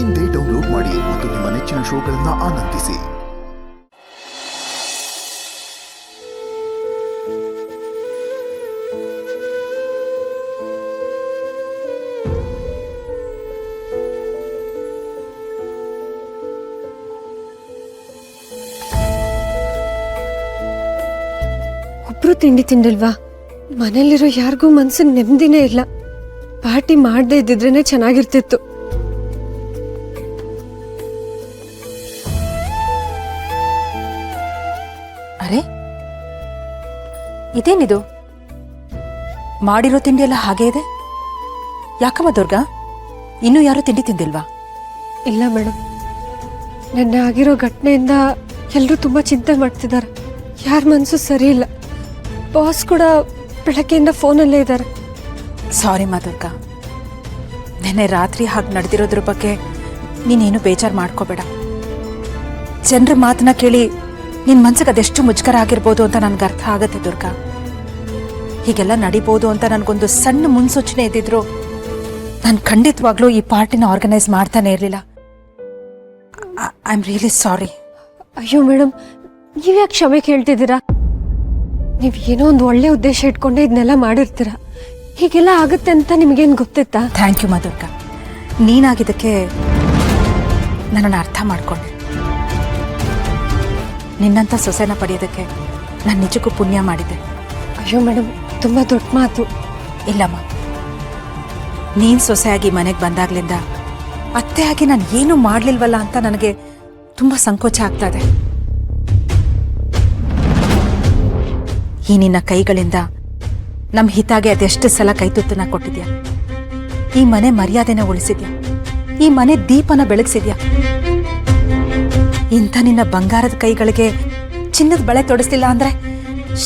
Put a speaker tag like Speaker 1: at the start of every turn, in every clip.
Speaker 1: ಇಂದೇ ಡೌನ್ಲೋಡ್ ಮಾಡಿ ಮತ್ತು ನಿಮ್ಮ ನೆಚ್ಚಿನ ಶೋಗಳನ್ನು ಆನಂದಿಸಿ.
Speaker 2: ಒಬ್ರು ತಿಂಡಿ ತಿಂದಿಲ್ವಾ? ಮನೇಲಿರೋ ಯಾರಿಗೂ ಮನ್ಸಿಗೆ ನೆಮ್ಮದಿನೇ ಇಲ್ಲ. ಪಾರ್ಟಿ ಮಾಡದೇ ಇದ್ದಿದ್ರೇನೆ ಚೆನ್ನಾಗಿರ್ತಿತ್ತು.
Speaker 3: ಅರೆ, ಇದೇನಿದು? ಮಾಡಿರೋ ತಿಂಡಿ ಎಲ್ಲ ಹಾಗೇ ಇದೆ. ಯಾಕಮ್ಮ ದುರ್ಗಾ, ಇನ್ನೂ ಯಾರು ತಿಂಡಿ ತಿಂದಿಲ್ವಾ?
Speaker 2: ಇಲ್ಲ ಮೇಡಮ್, ನೆನ್ನೆ ಆಗಿರೋ ಘಟನೆಯಿಂದ ಎಲ್ಲರೂ ತುಂಬಾ ಚಿಂತೆ ಮಾಡ್ತಿದ್ದಾರೆ. ಯಾರ ಮನಸ್ಸು ಸರಿ ಇಲ್ಲ. ಬಾಸ್ ಕೂಡ ಬೆಳಗ್ಗೆಯಿಂದ ಫೋನಲ್ಲೇ ಇದ್ದಾರೆ.
Speaker 3: ಸಾರಿ ಮಾ ದುರ್ಗಾ, ನೆನ್ನೆ ರಾತ್ರಿ ಹಾಗೆ ನಡೆದಿರೋದ್ರ ಬಗ್ಗೆ ನೀನೇನು ಬೇಜಾರು ಮಾಡ್ಕೋಬೇಡ. ಜನರ ಮಾತನ್ನ ಕೇಳಿ ನಿನ್ನ ಮನ್ಸಿಗೆ ಅದೆಷ್ಟು ಮುಜುಗರ ಆಗಿರ್ಬೋದು ಅಂತ ನನಗೆ ಅರ್ಥ ಆಗತ್ತೆ ದುರ್ಗಾ. ಹೀಗೆಲ್ಲ ನಡಿಬೋದು ಅಂತ ನನಗೊಂದು ಸಣ್ಣ ಮುನ್ಸೂಚನೆ ಇದ್ದಿದ್ರು ನಾನು ಖಂಡಿತವಾಗ್ಲೂ ಈ ಪಾರ್ಟಿನ ಆರ್ಗನೈಸ್ ಮಾಡ್ತಾನೆ ಇರಲಿಲ್ಲ. I am really sorry.
Speaker 2: ಅಯ್ಯೋ ಮೇಡಮ್, ನೀವ್ಯಾಕೆ ಕ್ಷಮೆ ಕೇಳ್ತಿದ್ದೀರಾ? ನೀವು ಏನೋ ಒಂದು ಒಳ್ಳೆ ಉದ್ದೇಶ ಇಟ್ಕೊಂಡೆ ಇದನ್ನೆಲ್ಲ ಮಾಡಿರ್ತೀರ. ಹೀಗೆಲ್ಲ ಆಗುತ್ತೆ ಅಂತ ನಿಮಗೇನು ಗೊತ್ತಿತ್ತಾ?
Speaker 3: ಥ್ಯಾಂಕ್ ಯು ಮಾ ದುರ್ಗಾ, ನೀನಾಗಿದ್ದಕ್ಕೆ ನನ್ನನ್ನು ಅರ್ಥ ಮಾಡಿಕೊಂಡೆ. ನಿನ್ನಂಥ ಸೊಸೆನ ಪಡೆಯೋದಕ್ಕೆ ನಾನು ನಿಜಕ್ಕೂ ಪುಣ್ಯ ಮಾಡಿದ್ದೆ.
Speaker 2: ಅಯ್ಯೋ ಮೇಡಮ್, ತುಂಬ ದೊಡ್ಡ ಮಾತು.
Speaker 3: ಇಲ್ಲಮ್ಮ, ನೀನು ಸೊಸೆಯಾಗಿ ಮನೆಗೆ ಬಂದಾಗ್ಲಿಂದ ಅತ್ತೆಯಾಗಿ ನಾನು ಏನೂ ಮಾಡಲಿಲ್ವಲ್ಲ ಅಂತ ನನಗೆ ತುಂಬ ಸಂಕೋಚ ಆಗ್ತಾ ಇದೆ. ಈ ನಿನ್ನ ಕೈಗಳಿಂದ ನಮ್ಮ ಹಿತಾಗೆ ಅದೆಷ್ಟು ಸಲ ಕೈತುತ್ತನ್ನ ಕೊಟ್ಟಿದ್ಯಾ. ಈ ಮನೆ ಮರ್ಯಾದೆನ ಉಳಿಸಿದ್ಯಾ, ಈ ಮನೆ ದೀಪನ ಬೆಳಗಿಸಿದ್ಯಾ. ಇಂಥ ನಿನ್ನ ಬಂಗಾರದ ಕೈಗಳಿಗೆ ಚಿನ್ನದ ಬಳೆ ತೊಡಿಸ್ಲಿಲ್ಲ ಅಂದ್ರೆ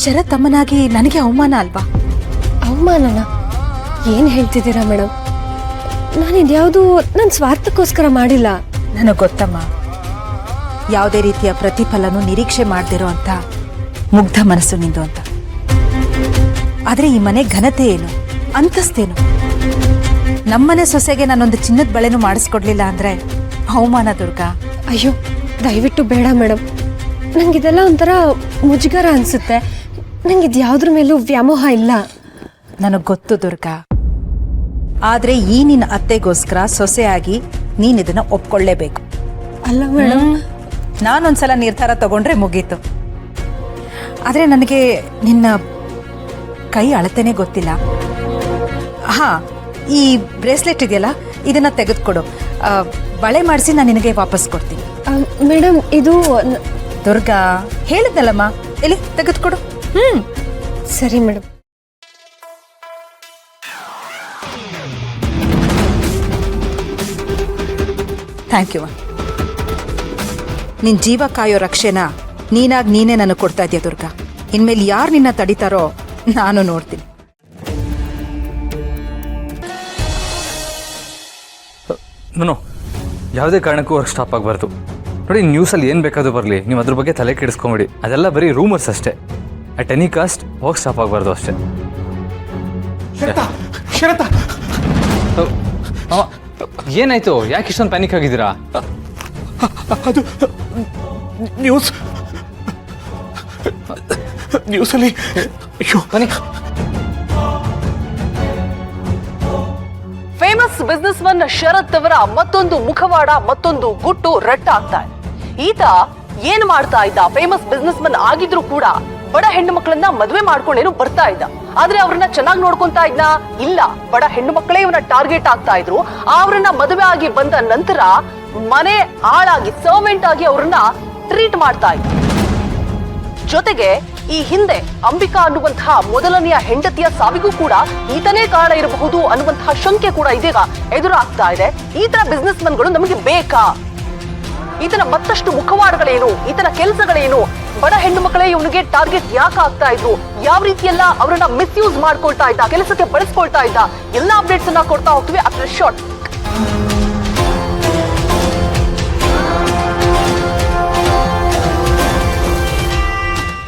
Speaker 3: ಶರತ್ ಅಮ್ಮನಾಗಿ ನನಗೆ ಅವಮಾನ ಅಲ್ವಾ?
Speaker 2: ಅವಮಾನನ? ಏನು ಹೇಳ್ತಿದ್ದೀರಾ ಮೇಡಮ್? ನಾನು ಇದ್ಯಾವುದು ನನ್ನ ಸ್ವಾರ್ಥಕ್ಕೋಸ್ಕರ ಮಾಡಿಲ್ಲ.
Speaker 3: ನನಗೆ ಗೊತ್ತಮ್ಮ, ಯಾವುದೇ ರೀತಿಯ ಪ್ರತಿಫಲನೂ ನಿರೀಕ್ಷೆ ಮಾಡದಿರೋ ಅಂತ ಮುಗ್ಧ ಮನಸ್ಸು ನಿಂದು ಅಂತ. ಆದರೆ ಈ ಮನೆ ಘನತೆ ಏನು, ಅಂತಸ್ತೇನು? ನಮ್ಮನೆ ಸೊಸೆಗೆ ನಾನೊಂದು ಚಿನ್ನದ ಬಳೆನೂ ಮಾಡಿಸ್ಕೊಡ್ಲಿಲ್ಲ ಅಂದ್ರೆ ಅವಮಾನ ದುರ್ಗಾ.
Speaker 2: ಅಯ್ಯೋ ದಯವಿಟ್ಟು ಬೇಡ ಮೇಡಮ್, ನಂಗಿದೆಲ್ಲ ಒಂಥರ ಮುಜುಗರ ಅನಿಸುತ್ತೆ. ನಂಗೆ ಇದ್ಯಾವ್ದ್ರ ಮೇಲೂ ವ್ಯಾಮೋಹ ಇಲ್ಲ.
Speaker 3: ನನಗೆ ಗೊತ್ತು ದುರ್ಗಾ, ಆದರೆ ಈ ನಿನ್ನ ಅತ್ತೆಗೋಸ್ಕರ ಸೊಸೆಯಾಗಿ ನೀನು ಇದನ್ನ ಒಪ್ಕೊಳ್ಳೇಬೇಕು.
Speaker 2: ಅಲ್ಲ ಮೇಡಮ್,
Speaker 3: ನಾನೊಂದ್ಸಲ ನಿರ್ಧಾರ ತಗೊಂಡ್ರೆ ಮುಗೀತು. ಆದರೆ ನನಗೆ ನಿನ್ನ ಕೈ ಅಳತೆನೇ ಗೊತ್ತಿಲ್ಲ. ಹಾ, ಈ ಬ್ರೇಸ್ಲೆಟ್ ಇದೆಯಲ್ಲ, ಇದನ್ನ ತೆಗೆದುಕೊಡು. ಬಳೆ ಮಾಡಿಸಿ ನಾನು ನಿನಗೆ ವಾಪಸ್ ಕೊಡ್ತೀನಿ.
Speaker 2: ಮೇಡಮ್ ಇದು
Speaker 3: ದುರ್ಗಾ, ಹೇಳಿದ್ನಲ್ಲಮ್ಮ, ಎಲ್ಲಿ ತೆಗೆದುಕೊಡು.
Speaker 2: ಸರಿ ಮೇಡಮ್.
Speaker 3: Thank you. ನಿನ್ನ ಜೀವ ಕಾಯೋ ರಕ್ಷೆನ ನೀನಾಗಿ ನೀನೇ ನನಗೆ ಕೊಡ್ತಾ ಇದೆಯಾ ದುರ್ಗಾ. ಇನ್ಮೇಲೆ ಯಾರು ನಿನ್ನ ತಡಿತಾರೋ ನಾನು ನೋಡ್ತೀನಿ.
Speaker 4: ನಾನು ಯಾವುದೇ ಕಾರಣಕ್ಕೂ ವರ್ಕ್ ಸ್ಟಾಪ್ ಆಗಬಾರ್ದು. ನೋಡಿ, ನ್ಯೂಸಲ್ಲಿ ಏನು ಬೇಕಾದರೂ ಬರಲಿ, ನೀವು ಅದ್ರ ಬಗ್ಗೆ ತಲೆ ಕೆಡಿಸ್ಕೊಂಬಿಡಿ. ಅದೆಲ್ಲ ಬರೀ ರೂಮರ್ಸ್ ಅಷ್ಟೇ. At any cost work stop ಆಗಬಾರ್ದು ಅಷ್ಟೇ. ಏನಾಯ್ತು? ಯಾಕೆ ಇಷ್ಟೊಂದು ಪ್ಯಾನಿಕ್ ಆಗಿದ್ದೀರಾ?
Speaker 5: ಅದು ನ್ಯೂಸಲ್ಲಿ
Speaker 4: ಬನ್ನಿ.
Speaker 6: ಫೇಮಸ್ ಬಿಸ್ನೆಸ್ ಮನ್ ಶರತ್ ಅವರ ಮತ್ತೊಂದು ಮುಖವಾಡ, ಮತ್ತೊಂದು ಗುಟ್ಟು ರಟ್ಟ ಆಗ್ತಾ ಇದೆ. ಈತ ಏನ್ ಮಾಡ್ತಾ ಇದ್ದ? ಫೇಮಸ್ ಬಿಸ್ನೆಸ್ ಮನ್ ಆಗಿದ್ರು ಕೂಡ ಬಡ ಹೆಣ್ಣು ಮಕ್ಕಳನ್ನ ಮದುವೆ ಮಾಡ್ಕೊಂಡೇನು ಬರ್ತಾ ಇದ್ದ. ಆದ್ರೆ ಅವ್ರನ್ನ ಚೆನ್ನಾಗಿ ನೋಡ್ಕೊಂತಾ ಇದ್ನ? ಇಲ್ಲ, ಬಡ ಹೆಣ್ಣು ಮಕ್ಕಳೇ ಇವನ್ನ ಟಾರ್ಗೆಟ್ ಆಗ್ತಾ ಇದ್ರು. ಅವ್ರನ್ನ ಮದುವೆ ಆಗಿ ಬಂದ ನಂತರ ಮನೆ ಆಳಾಗಿ, ಸರ್ವೆಂಟ್ ಆಗಿ ಅವ್ರನ್ನ ಟ್ರೀಟ್ ಮಾಡ್ತಾ ಇದ್ದ. ಜೊತೆಗೆ ಈ ಹಿಂದೆ ಅಂಬಿಕಾ ಅನ್ನುವಂತಹ ಮೊದಲನೆಯ ಹೆಂಡತಿಯ ಸಾವಿಗೂ ಕೂಡ ಈತನೇ ಕಾರಣ ಇರಬಹುದು ಅನ್ನುವಂತಹ ಶಂಕೆ ಕೂಡ ಇದೀಗ ಎದುರಾಗ್ತಾ ಇದೆ. ಈ ತರ ಬಿಸ್ನೆಸ್ ಮನ್ಗಳು ನಮಗೆ ಬೇಕಾ? ಈತನ ಮತ್ತಷ್ಟು ಮುಖವಾಡಗಳೇನು? ಈತನ ಕೆಲಸಗಳೇನು? ಬಡ ಹೆಣ್ಣು ಮಕ್ಕಳೇ ಇವನಿಗೆ ಟಾರ್ಗೆಟ್ ಯಾಕೆ ಆಗ್ತಾ ಇದ್ರು? ಯಾವ ರೀತಿಯೆಲ್ಲ ಅವರನ್ನ ಮಿಸ್ಯೂಸ್ ಮಾಡ್ಕೊಳ್ತಾ ಇದ್ದ, ಕೆಲಸಕ್ಕೆ ಬಳಸ್ಕೊಳ್ತಾ ಇದ್ದ? ಎಲ್ಲ ಅಪ್ಡೇಟ್ಸ್ ಅನ್ನ ಕೊಡ್ತಾ ಹೋಗ್ತೀವಿ ಆಫ್ಟರ್ ಶಾರ್ಟ್.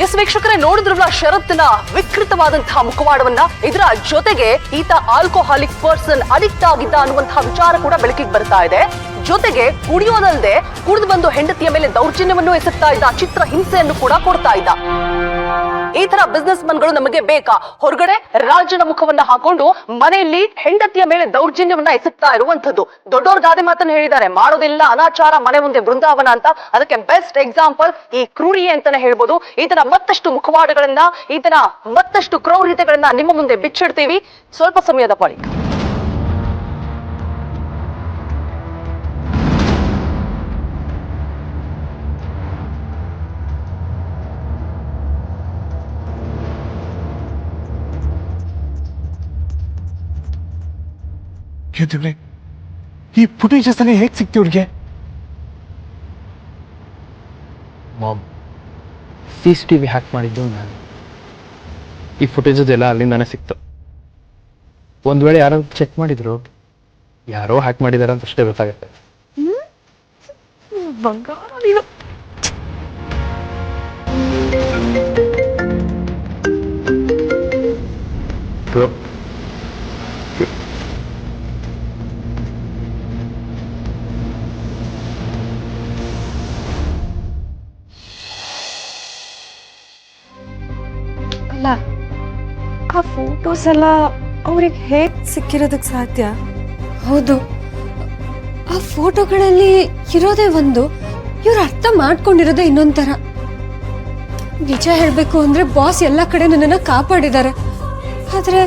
Speaker 6: ಎಸ್ ವೀಕ್ಷಕರೇ, ನೋಡಿದ್ರಲ್ಲ ಶರತ್ನ ವಿಕೃತವಾದಂತಹ ಮುಖವಾಡವನ್ನ. ಇದರ ಜೊತೆಗೆ ಈತ ಆಲ್ಕೋಹಾಲಿಕ್ ಪರ್ಸನ್, ಅಡಿಕ್ಟ್ ಆಗಿದ್ದ ಅನ್ನುವಂತಹ ವಿಚಾರ ಕೂಡ ಬೆಳಕಿಗೆ ಬರ್ತಾ ಇದೆ. ಜೊತೆಗೆ ಕುಡಿಯೋದಲ್ಲದೆ ಕುಡಿದು ಬಂದು ಹೆಂಡತಿಯ ಮೇಲೆ ದೌರ್ಜನ್ಯವನ್ನು ಎಸಗ್ತಾ ಇದ್ದ, ಚಿತ್ರ ಹಿಂಸೆಯನ್ನು ಕೂಡ ಕೊಡ್ತಾ ಇದ್ದ. ಈ ತರ ಬಿಸ್ನೆಸ್ ಮನ್ಗಳು ನಮಗೆ ಬೇಕಾ? ಹೊರಗಡೆ ರಾಜನ ಮುಖವನ್ನ ಹಾಕೊಂಡು ಮನೆಯಲ್ಲಿ ಹೆಂಡತಿಯ ಮೇಲೆ ದೌರ್ಜನ್ಯವನ್ನ ಎಸಗ್ತಾ ಇರುವಂತದ್ದು. ದೊಡ್ಡವ್ರ ಗಾದೆ ಮಾತನ್ನ ಹೇಳಿದ್ದಾರೆ, ಮಾಡೋದಿಲ್ಲ ಅನಾಚಾರ ಮನೆ ಮುಂದೆ ಬೃಂದಾವನ ಅಂತ. ಅದಕ್ಕೆ ಬೆಸ್ಟ್ ಎಕ್ಸಾಂಪಲ್ ಈ ಕ್ರೂರಿಯೆ ಅಂತಾನೆ ಹೇಳ್ಬೋದು. ಈ ತರ ಮತ್ತಷ್ಟು ಮುಖವಾಡಗಳನ್ನ, ಈ ತರ ಮತ್ತಷ್ಟು ಕ್ರೌರ್ಯತೆಗಳನ್ನ ನಿಮ್ಮ ಮುಂದೆ ಬಿಚ್ಚಿಡ್ತೀವಿ ಸ್ವಲ್ಪ ಸಮಯದ ಬಳಿಕ.
Speaker 5: ದೇವ್ರೆ, ಈ ಫುಟೇಜಸ್ ಅನ್ನ ಹೇಗೆ ಸಿಕ್ತಿ ಅವ್ರಿಗೆ?
Speaker 7: ಮಾಮ್, CCTV ಹ್ಯಾಕ್ ಮಾಡಿದ್ದು ನಾನು. ಈ ಫುಟೇಜಸ್ ಎಲ್ಲ ಅಲ್ಲಿಂದಾನೆ ಸಿಕ್ತು. ಒಂದು ವೇಳೆ ಯಾರು ಚೆಕ್ ಮಾಡಿದ್ರು, ಯಾರೋ ಹ್ಯಾಕ್ ಮಾಡಿದಾರೆ ಅಂತ ಅಷ್ಟೇ ಗೊತ್ತಾಗುತ್ತೆ.
Speaker 2: ಅಲ್ಲ, ಆ ಫೋಟೋಸ್ ಎಲ್ಲ ಅವ್ರಿಗೆ ಹೇಗೆ ಸಿಕ್ಕಿರೋದಕ್ಕೆ ಸಾಧ್ಯ? ಹೌದು, ಆ ಫೋಟೋಗಳಲ್ಲಿ ಇರೋದೇ ಒಂದು, ಇವ್ರು ಅರ್ಥ ಮಾಡ್ಕೊಂಡಿರೋದೇ ಇನ್ನೊಂಥರ. ನಿಜ ಹೇಳ್ಬೇಕು ಅಂದ್ರೆ ಬಾಸ್ ಎಲ್ಲ ಕಡೆ ನನ್ನನ್ನು ಕಾಪಾಡಿದ್ದಾರೆ, ಆದ್ರೆ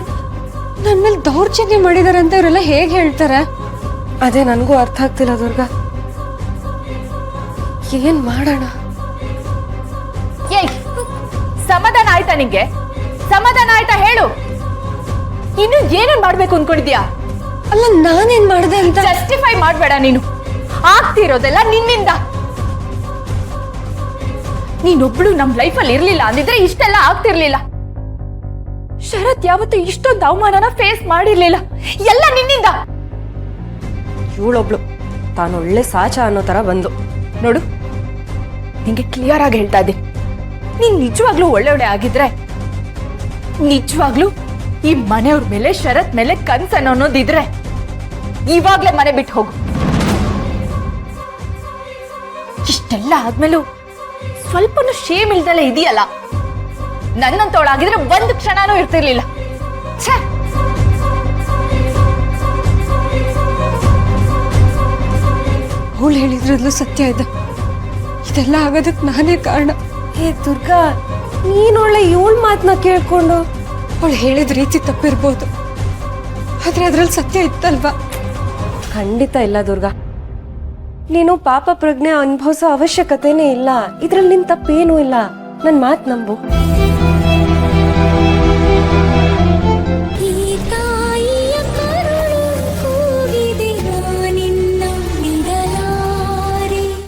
Speaker 2: ನನ್ನ ಮೇಲೆ ದೌರ್ಜನ್ಯ ಮಾಡಿದ್ದಾರೆ ಅಂತ ಇವರೆಲ್ಲ ಹೇಗೆ ಹೇಳ್ತಾರೆ? ಅದೇ ನನಗೂ ಅರ್ಥ ಆಗ್ತಿಲ್ಲ ದುರ್ಗಾ. ಏನ್ ಮಾಡೋಣ?
Speaker 3: ಏಯ್, ಸಮಾಧಾನ ಆಯ್ತಾ ನಿಂಗೆ? ಸಮಾಧಾನ ಆಯ್ತಾ ಹೇಳು. ಇನ್ನು ಏನೇನ್ ಮಾಡ್ಬೇಕು ಅನ್ಕೊಂಡಿದ್ಯಾ?
Speaker 2: ಅಲ್ಲ, ನಾನೇನ್ ಮಾಡಿದೆ ಅಂತ
Speaker 3: ಜಸ್ಟಿಫೈ ಮಾಡ್ಬೇಡ ನೀನು. ಆಗ್ತಿರೋದೆಲ್ಲ ನಿನ್ನಿಂದ. ನೀನೊಬ್ಳು ನಮ್ ಲೈಫಲ್ಲಿ ಇರ್ಲಿಲ್ಲ ಅಂದಿದ್ರೆ ಇಷ್ಟೆಲ್ಲ ಆಗ್ತಿರ್ಲಿಲ್ಲ. ಶರತ್ ಯಾವತ್ತೂ ಇಷ್ಟೊಂದು ಅವಮಾನನ ಫೇಸ್ ಮಾಡಿರ್ಲಿಲ್ಲ. ಎಲ್ಲ ನಿನ್ನಿಂದ.
Speaker 2: ಇವಳೊಬ್ಳು ತಾನು ಒಳ್ಳೆ ಸಾಚ ಅನ್ನೋ ತರ ಬಂದು
Speaker 3: ನೋಡು, ನಿಂಗೆ ಕ್ಲಿಯರ್ ಆಗಿ ಹೇಳ್ತಾ ಇದ್ದೀನಿ, ನೀನ್ ನಿಜವಾಗ್ಲೂ ಒಳ್ಳೆ ಆಗಿದ್ರೆ, ನಿಜವಾಗ್ಲೂ ಈ ಮನೆಯವ್ರ ಮೇಲೆ, ಶರತ್ ಮೇಲೆ ಕನ್ಸನ್ ಅನ್ನೋದಿದ್ರೆ ಇವಾಗ್ಲೇ ಮನೆ ಬಿಟ್ಟು ಹೋಗು. ಇಷ್ಟೆಲ್ಲ ಆದ್ಮೇಲೂ ಸ್ವಲ್ಪನೂ ಶೇಮ್ ಇಲ್ದಲೆ ಇದೆಯಲ್ಲ. ನನ್ನಂತವಳಾಗಿದ್ರೆ ಒಂದು ಕ್ಷಣನೂ ಇರ್ತಿರ್ಲಿಲ್ಲ. ಛೇ,
Speaker 2: ಅವಳು ಹೇಳಿದ್ರಲ್ಲೂ ಸತ್ಯ ಇದೆ. ಇದೆಲ್ಲ ಆಗೋದಕ್ಕೆ ನಾನೇ ಕಾರಣ. ಹೇ ದುರ್ಗಾ, ನೀನೊಳ್ಳೆ ಇವಳ ಮಾತನ್ನ ಕೇಳ್ಕೊಂಡು ಅವಳು ಹೇಳಿದ ರೀತಿ ತಪ್ಪಿರ್ಬೋದು, ಆದ್ರೆ ಅದ್ರಲ್ಲಿ ಸತ್ಯ ಇತ್ತಲ್ವಾ? ಖಂಡಿತ ಇಲ್ಲ ದುರ್ಗಾ, ನೀನು ಪಾಪ ಪ್ರಜ್ಞೆ ಅನುಭವಿಸೋ ಅವಶ್ಯಕತೆನೇ ಇಲ್ಲ. ಇದ್ರಲ್ಲಿ ನಿನ್ ತಪ್ಪೇನೂ ಇಲ್ಲ. ನನ್ನ ಮಾತು ನಂಬು.